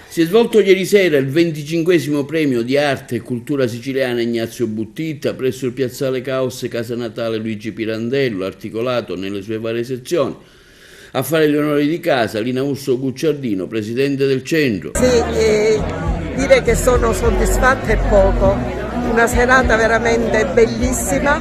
Si è svolto ieri sera il 25° premio di arte e cultura siciliana Ignazio Buttitta presso il piazzale Caos Casa Natale Luigi Pirandello, articolato nelle sue varie sezioni. A fare gli onori di casa Lina Urso Gucciardino, presidente del centro. Sì, dire che sono soddisfatta è poco, una serata veramente bellissima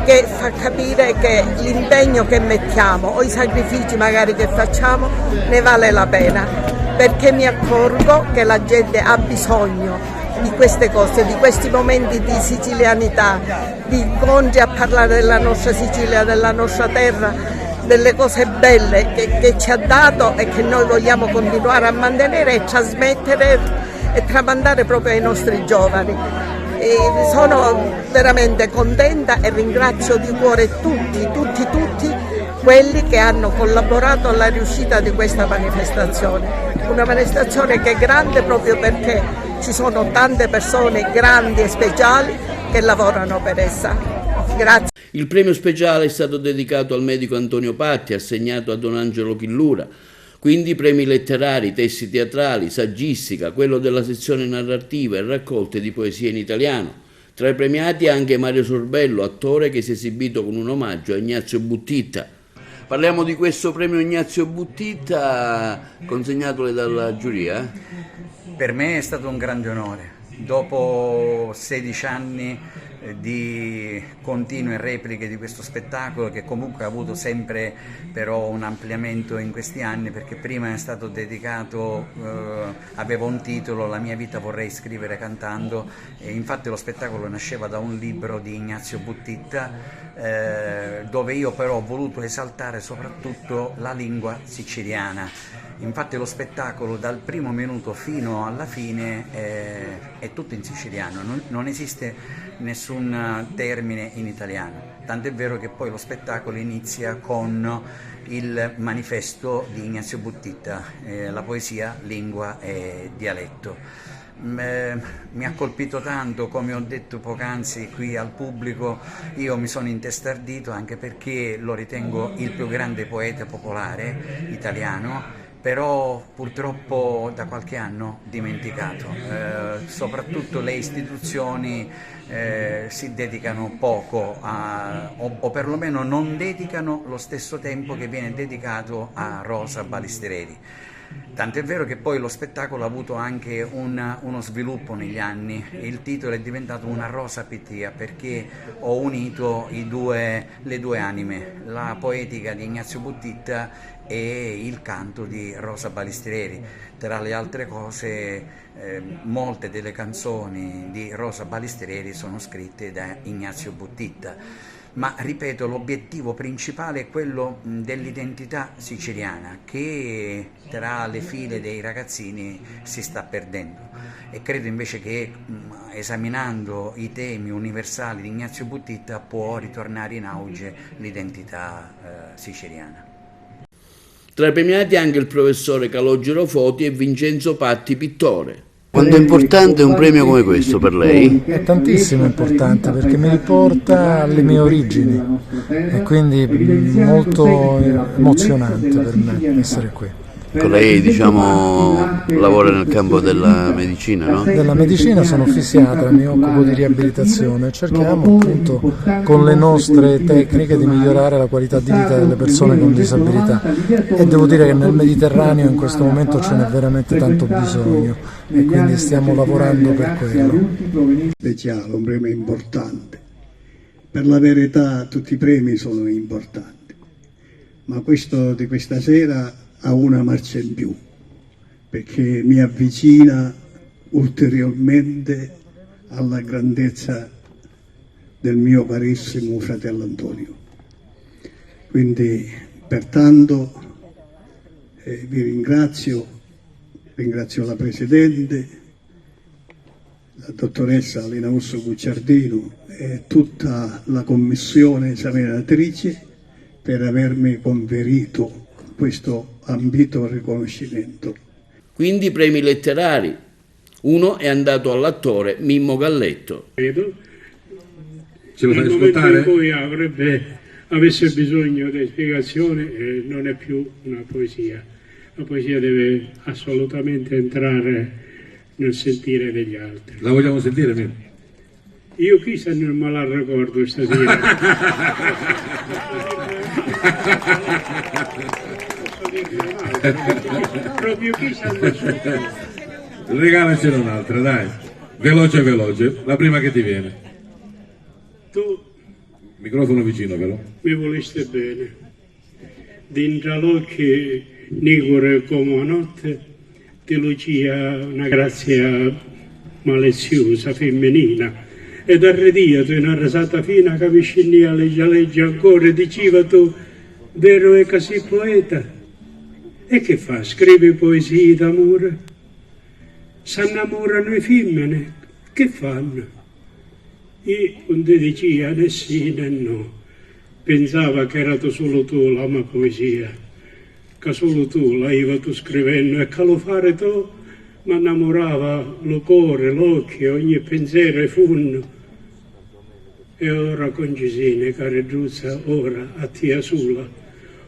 che fa capire che l'impegno che mettiamo o i sacrifici magari che facciamo ne vale la pena. Perché mi accorgo che la gente ha bisogno di queste cose, di questi momenti di sicilianità, di incontri a parlare della nostra Sicilia, della nostra terra, delle cose belle che ci ha dato e che noi vogliamo continuare a mantenere e trasmettere e tramandare proprio ai nostri giovani. E sono veramente contenta e ringrazio di cuore tutti quelli che hanno collaborato alla riuscita di questa manifestazione. Una manifestazione che è grande proprio perché ci sono tante persone grandi e speciali che lavorano per essa. Grazie. Il premio speciale è stato dedicato al medico Antonio Patti, assegnato a Don Angelo Chillura. Quindi premi letterari, testi teatrali, saggistica, quello della sezione narrativa e raccolte di poesie in italiano. Tra i premiati anche Mario Sorbello, attore che si è esibito con un omaggio a Ignazio Buttitta. Parliamo di questo premio Ignazio Buttitta consegnatole dalla giuria. Per me è stato un grande onore. Dopo 16 anni di continue repliche di questo spettacolo, che comunque ha avuto sempre però un ampliamento in questi anni, perché prima è stato dedicato, aveva un titolo, La mia vita vorrei scrivere cantando, e infatti lo spettacolo nasceva da un libro di Ignazio Buttitta, dove io però ho voluto esaltare soprattutto la lingua siciliana. Infatti lo spettacolo dal primo minuto fino alla fine è tutto in siciliano, non esiste nessun termine in italiano, tant'è vero che poi lo spettacolo inizia con il manifesto di Ignazio Buttitta, la poesia, lingua e dialetto. Mi ha colpito tanto, come ho detto poc'anzi qui al pubblico, io mi sono intestardito anche perché lo ritengo il più grande poeta popolare italiano, però purtroppo da qualche anno dimenticato. Soprattutto le istituzioni si dedicano poco o perlomeno non dedicano lo stesso tempo che viene dedicato a Rosa Balistreri. Tant'è vero che poi lo spettacolo ha avuto anche uno sviluppo negli anni. Il titolo è diventato Una rosa pittia, perché ho unito le due anime, la poetica di Ignazio Buttitta e il canto di Rosa Balistreri. Tra le altre cose, molte delle canzoni di Rosa Balistreri sono scritte da Ignazio Buttitta. Ma ripeto, l'obiettivo principale è quello dell'identità siciliana, che tra le file dei ragazzini si sta perdendo, e credo invece che esaminando i temi universali di Ignazio Buttitta può ritornare in auge l'identità siciliana. Tra i premiati anche il professore Calogero Foti e Vincenzo Patti, pittore. Quanto è importante un premio come questo per lei? È tantissimo importante, perché mi riporta alle mie origini e quindi molto emozionante per me essere qui. Con lei, diciamo, lavora nel campo della medicina, no? Della medicina sono fisiatra, mi occupo di riabilitazione e cerchiamo appunto con le nostre tecniche di migliorare la qualità di vita delle persone con disabilità, e devo dire che nel Mediterraneo in questo momento ce n'è veramente tanto bisogno e quindi stiamo lavorando per quello. Speciale, un premio importante. Per la verità tutti i premi sono importanti, ma questo di questa sera ha una marcia in più, perché mi avvicina ulteriormente alla grandezza del mio carissimo fratello Antonio. Quindi pertanto vi ringrazio la Presidente, la dottoressa Lina Urso Gucciardino e tutta la commissione esaminatrice per avermi conferito questo ambito riconoscimento. Quindi premi letterari. Uno è andato all'attore Mimmo Galletto. Credo. Ce lo fai ascoltare? Nel momento in cui avesse bisogno di spiegazione, non è più una poesia, La poesia deve assolutamente entrare nel sentire degli altri. La vogliamo sentire, Miro? Io chissà non me la ricordo stasera. Proprio chissà nessuno. Regalacene un'altra, dai. Veloce, veloce. La prima che ti viene. Tu Microfono vicino, però. mi voleste bene. Dentro l'occhio nigore come la notte ti lucia una grazia maliziosa, femminina. E dal redia tu in una rasata fina capisci a legge ancora e diceva tu vero è che sei poeta. E che fa? Scrive poesie d'amore? S'annamorano le femmine? Che fanno? Io non ti diceva né sì né no. Pensava che era solo tu la mia poesia, che solo tu l'avevi tu scrivendo e che lo fare tu mi innamorava lo cuore, l'occhio, ogni pensiero e funno. E ora con Gisine, care Giuzza, ora a tia sola,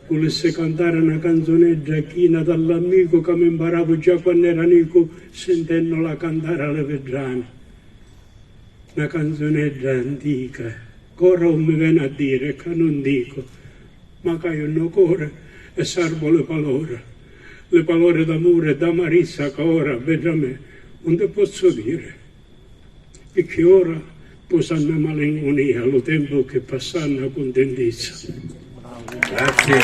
volesse cantare una canzonetta china dall'amico che mi imparavo già quando era nico sentendola cantare alle vedrane. Una canzonetta antica, che ora non mi viene a dire che non dico, ma che io non cuore e servo le parole d'amore e d'amarezza che ora, vedi a me, non ti posso dire, perché ora posano a malinconia, lo tempo che passano a contentezza. Grazie.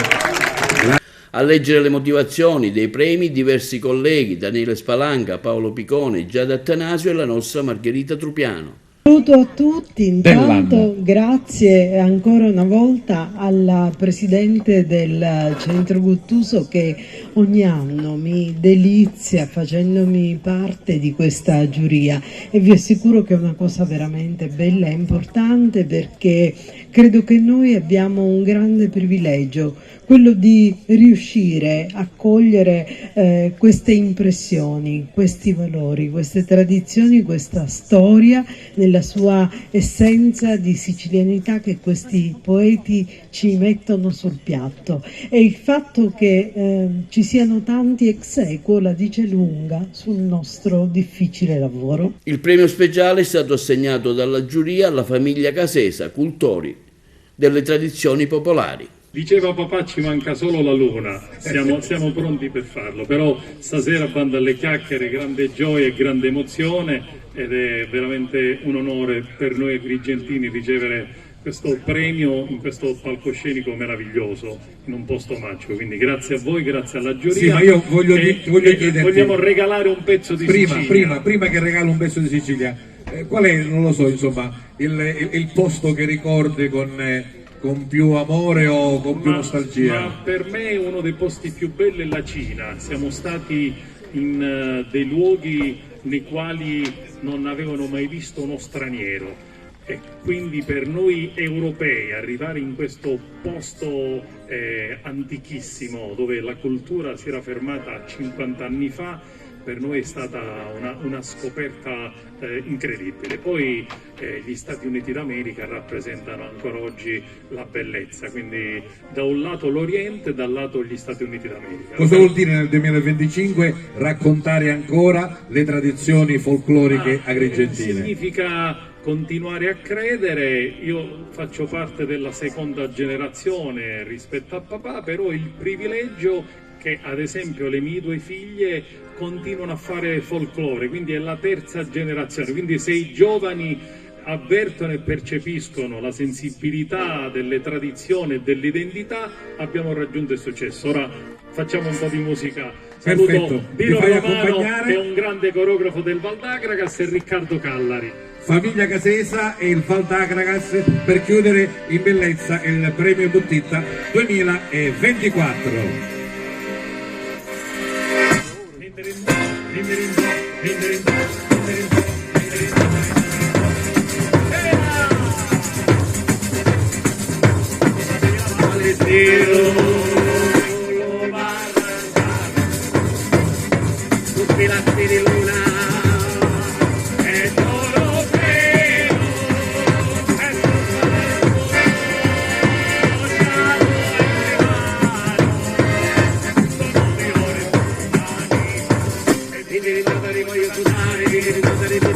A leggere le motivazioni dei premi diversi colleghi, Daniele Spalanca, Paolo Picone, Giada Attanasio e la nostra Margherita Trupiano. Saluto a tutti, intanto grazie ancora una volta alla Presidente del Centro Guttuso che ogni anno mi delizia facendomi parte di questa giuria e vi assicuro che è una cosa veramente bella e importante perché credo che noi abbiamo un grande privilegio, quello di riuscire a cogliere queste impressioni, questi valori, queste tradizioni, questa storia nella sua essenza di sicilianità che questi poeti ci mettono sul piatto. E il fatto che ci siano tanti ex aequo la dice lunga sul nostro difficile lavoro. Il premio speciale è stato assegnato dalla giuria alla famiglia Casesa, cultori delle tradizioni popolari. Diceva papà ci manca solo la luna, siamo pronti per farlo, però stasera bando alle chiacchiere, grande gioia e grande emozione ed è veramente un onore per noi agrigentini ricevere questo premio in questo palcoscenico meraviglioso, in un posto magico, quindi grazie a voi, grazie alla giuria. Sì, ma io voglio chiederti, vogliamo regalare un pezzo di Sicilia. Prima che regalo un pezzo di Sicilia, qual è, non lo so, insomma, il posto che ricordi con più amore o con più nostalgia? Ma per me uno dei posti più belli è la Cina. Siamo stati in dei luoghi nei quali non avevano mai visto uno straniero e quindi per noi europei arrivare in questo posto antichissimo dove la cultura si era fermata 50 anni fa per noi è stata una scoperta incredibile. Poi gli Stati Uniti d'America rappresentano ancora oggi la bellezza, quindi da un lato l'Oriente, dal lato gli Stati Uniti d'America. Cosa vuol dire nel 2025 raccontare ancora le tradizioni folcloriche agrigentine? Significa continuare a credere. Io faccio parte della seconda generazione rispetto a papà, però il privilegio che ad esempio le mie due figlie continuano a fare folklore, quindi è la terza generazione, quindi se i giovani avvertono e percepiscono la sensibilità delle tradizioni e dell'identità abbiamo raggiunto il successo. Ora facciamo un po' di musica. Saluto Dino Romano che è un grande coreografo del Valdagragas e Riccardo Callari. Famiglia Casesa e il Valdagragas per chiudere in bellezza il premio Buttitta 2024. vi ricorderemo io suonare, vi ricorderemo